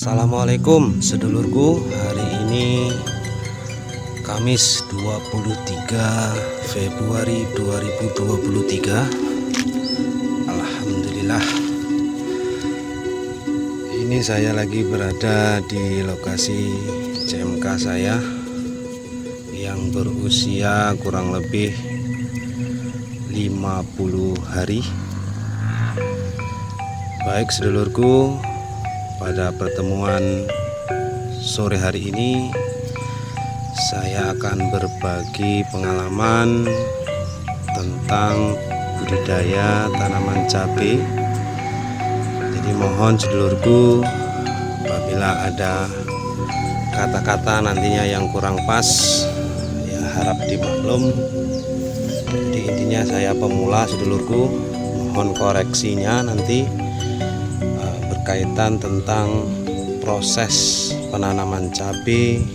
Assalamualaikum sedulurku. Hari ini Kamis 23 Februari 2023. Alhamdulillah, ini saya lagi berada di lokasi CMK saya yang berusia kurang lebih 50 hari. Baik sedulurku, pada pertemuan sore hari ini saya akan berbagi pengalaman tentang budidaya tanaman cabai. Jadi mohon sedulurku, apabila ada kata-kata nantinya yang kurang pas, ya harap dimaklum. Jadi intinya saya pemula sedulurku, mohon koreksinya nanti berkaitan tentang proses penanaman cabai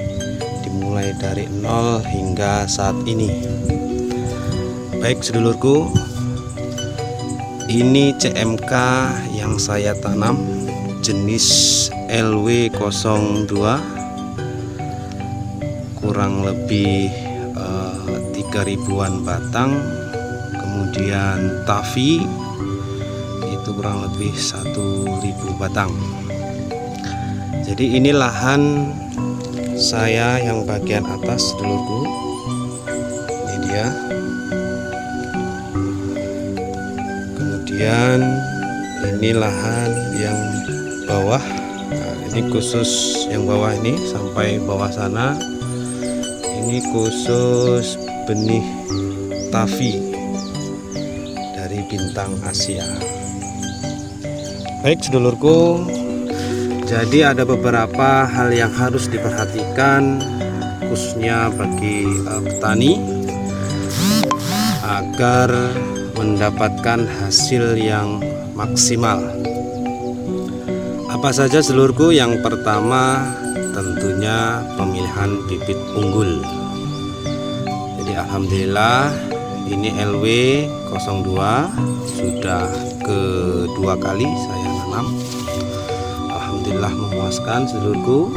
dimulai dari nol hingga saat ini. Baik sedulurku, ini CMK yang saya tanam jenis LW02, kurang lebih 3000-an batang. Kemudian Tavi itu kurang lebih 1000 batang. Jadi ini lahan saya yang bagian atas sedulurku, ini dia. Kemudian ini lahan yang bawah. Nah, ini khusus yang bawah ini sampai bawah sana. Ini khusus benih Tavi dari Bintang Asia. Baik sedulurku, jadi ada beberapa hal yang harus diperhatikan khususnya bagi petani agar mendapatkan hasil yang maksimal. Apa saja sedulurku? Yang pertama tentunya pemilihan bibit unggul. Jadi alhamdulillah ini LW02 sudah kedua kali saya nanam. Alhamdulillah memuaskan sedulurku.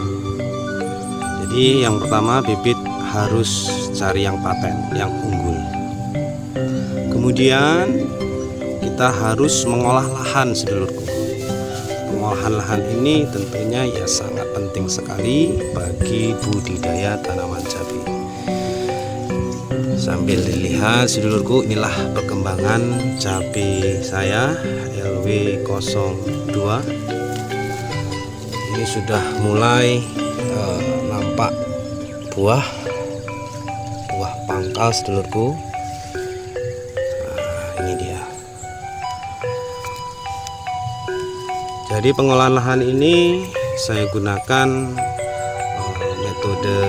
Jadi yang pertama, bibit harus cari yang paten, yang unggul. Kemudian kita harus mengolah lahan sedulurku. Pengolahan lahan ini tentunya ya sangat penting sekali bagi budidaya tanaman cabai. Sambil dilihat sedulurku, inilah perkembangan cabai saya LW02. Ini sudah mulai nampak buah pangkal sedulurku. Nah, ini dia. Jadi pengolahan lahan ini saya gunakan metode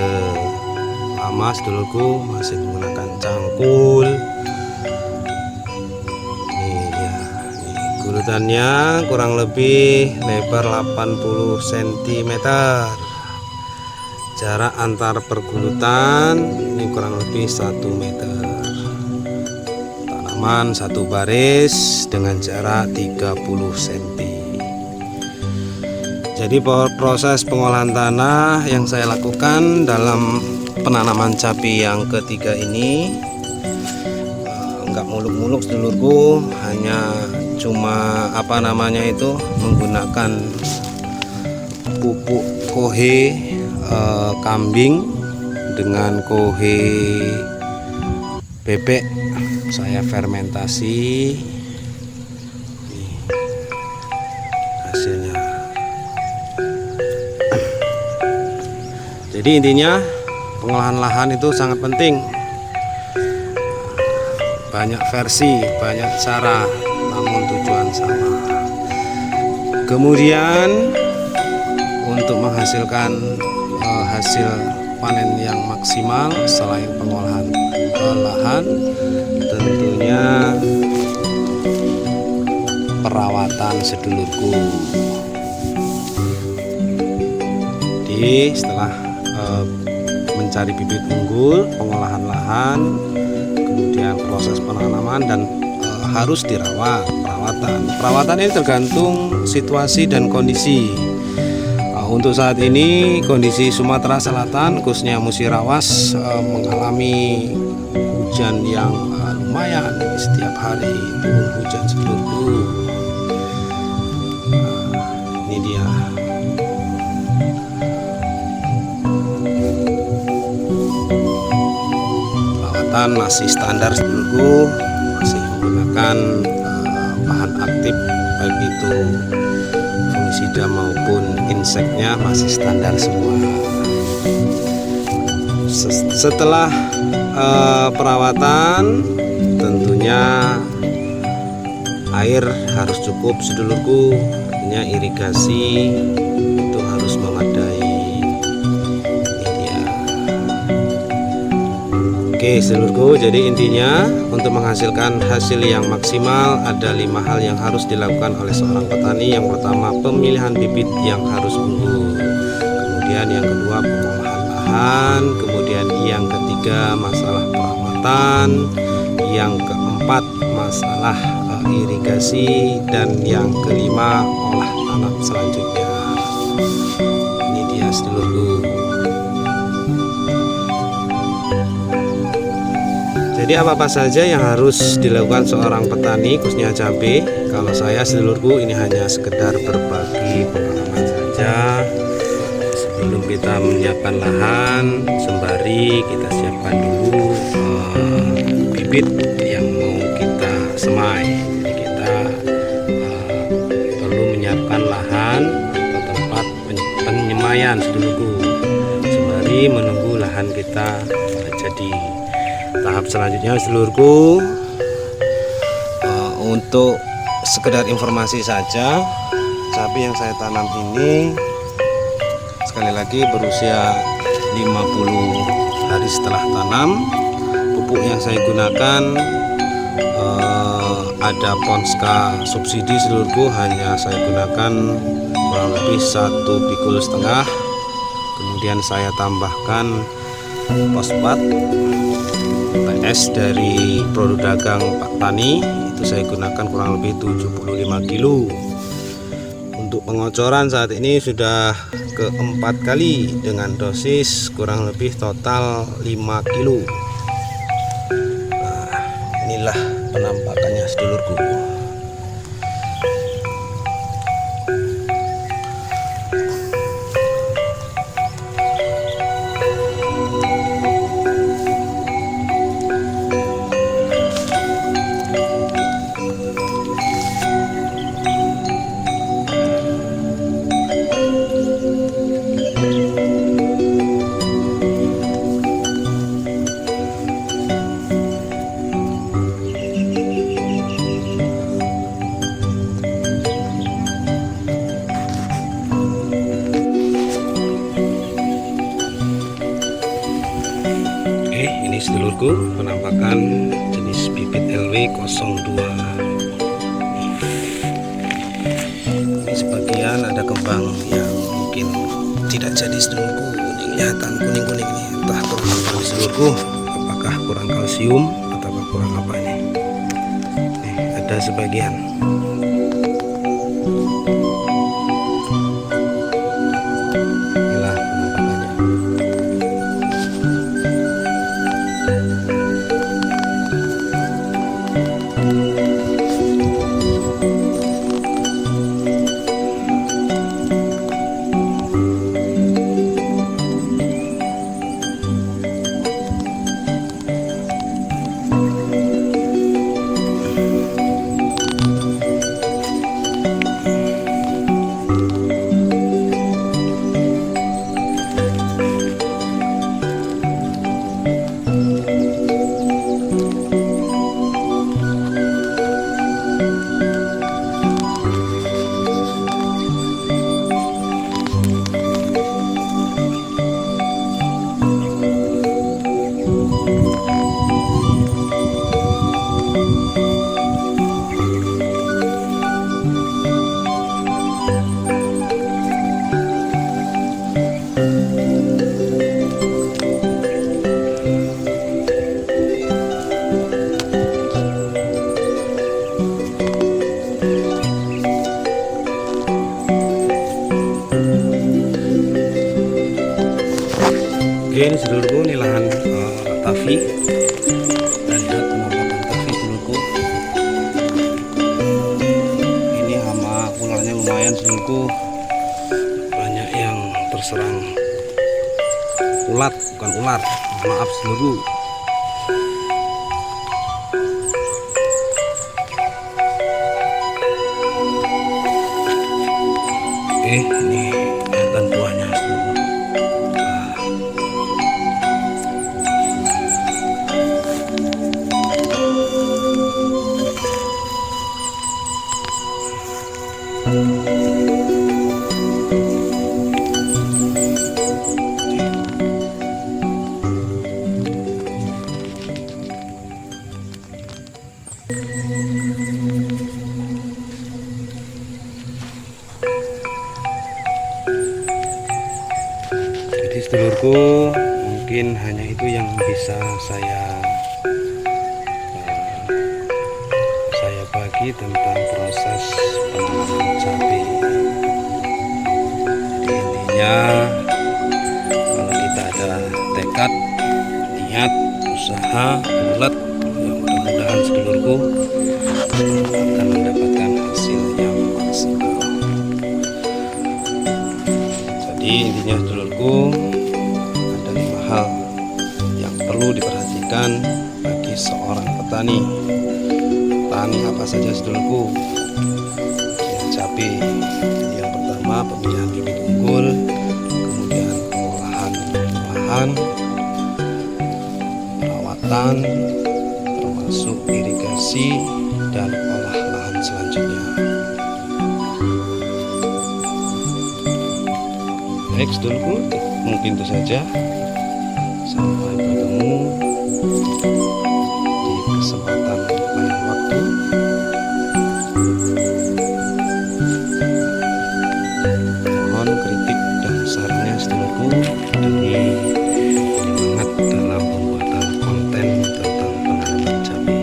lama sedulurku, masih menggunakan cangkul. Ini dia. Gulutannya kurang lebih lebar 80 cm. Jarak antar pergulutan ini kurang lebih 1 meter. Tanaman satu baris dengan jarak 30 cm. Jadi proses pengolahan tanah yang saya lakukan dalam penanaman cabai yang ketiga ini enggak muluk-muluk sedulurku, hanya cuma menggunakan pupuk kohe kambing dengan kohe bebek. Saya fermentasi. Nih, hasilnya. Jadi intinya pengolahan lahan itu sangat penting. Banyak versi, banyak cara, namun tujuan sama. Kemudian untuk menghasilkan hasil panen yang maksimal selain pengolahan lahan, tentunya perawatan sedulurku. Jadi setelah mencari bibit unggul, pengolahan lahan, kemudian proses penanaman dan harus dirawat. Perawatan ini tergantung situasi dan kondisi. Untuk saat ini kondisi Sumatera Selatan khususnya Musirawas mengalami hujan yang lumayan. Setiap hari turun hujan sedulurku. Ini dia. Perawatan masih standar sedulurku, masih menggunakan bahan aktif baik itu fungisida maupun inseknya masih standar semua. Setelah perawatan tentunya air harus cukup sedulurku, tentunya irigasi itu harus memadai. Oke sedulurku, jadi intinya untuk menghasilkan hasil yang maksimal ada 5 hal yang harus dilakukan oleh seorang petani. Yang pertama, pemilihan bibit yang harus unggul. Kemudian yang kedua, pengolahan lahan. Kemudian yang ketiga, masalah perawatan. Yang keempat, masalah irigasi. Dan yang kelima, olah tanam selanjutnya. Ini dia sedulurku. Jadi apa-apa saja yang harus dilakukan seorang petani khususnya cabai. Kalau saya sedulurku ini hanya sekedar berbagi pengalaman saja. Sebelum kita menyiapkan lahan, sembari kita siapkan dulu bibit yang mau kita semai. Jadi kita perlu menyiapkan lahan atau tempat penyemaian sedulurku, sembari menunggu lahan kita jadi. Tahap selanjutnya sedulurku, untuk sekedar informasi saja, cabai yang saya tanam ini sekali lagi berusia 50 hari setelah tanam. Pupuk yang saya gunakan ada Ponska subsidi sedulurku, hanya saya gunakan kurang lebih 1,5 pikul. Kemudian saya tambahkan fosfat PS dari produk dagang Pak Tani, itu saya gunakan kurang lebih 75 kilo. Untuk pengocoran saat ini sudah keempat kali dengan dosis kurang lebih total 5 kilo. Nah, inilah penampakannya sedulurku. Sedulurku, penampakan jenis bibit LW02. Ini sebagian ada kembang yang mungkin tidak jadi sedulurku. Ini kelihatan kuning-kuning ini, entah kurang apa sedulurku, apakah kurang kalsium atau kurang apa ini. Nih, ada sebagian. tavi. Kita lihat penampakan tavi sedulurku. Ini hama ularnya lumayan sedulurku, banyak yang terserang ulat, bukan ular, maaf sedulurku. Ini kelihatan buahnya sedulurku. Jadi sedulurku, mungkin hanya itu yang bisa saya bagi tentang proses penanaman cabai. Jadi intinya, kalau kita ada tekad, niat, usaha, bulat, ya mudah-mudahan sedulurku akan mendapatkan hasil yang maksimal. Jadi intinya sedulurku, ada 5 hal yang perlu diperhatikan bagi seorang petani. Petani apa saja sedulurku? Cabai. Yang pertama, pemilihan bibit unggul, kemudian pengolahan lahan, perawatan, termasuk irigasi dan olah lahan selanjutnya. Baik sedulurku, mungkin itu saja. Sampai bertemu di kesempatan lain waktu. Mohon kritik dan sarannya sedulurku demi penyemangat dalam pembuatan konten tentang penanaman cabai.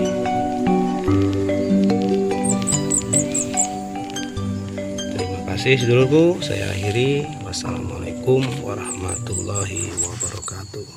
Terima kasih sedulurku, saya akhiri. Wassalamualaikum warahmatullahi wabarakatuh.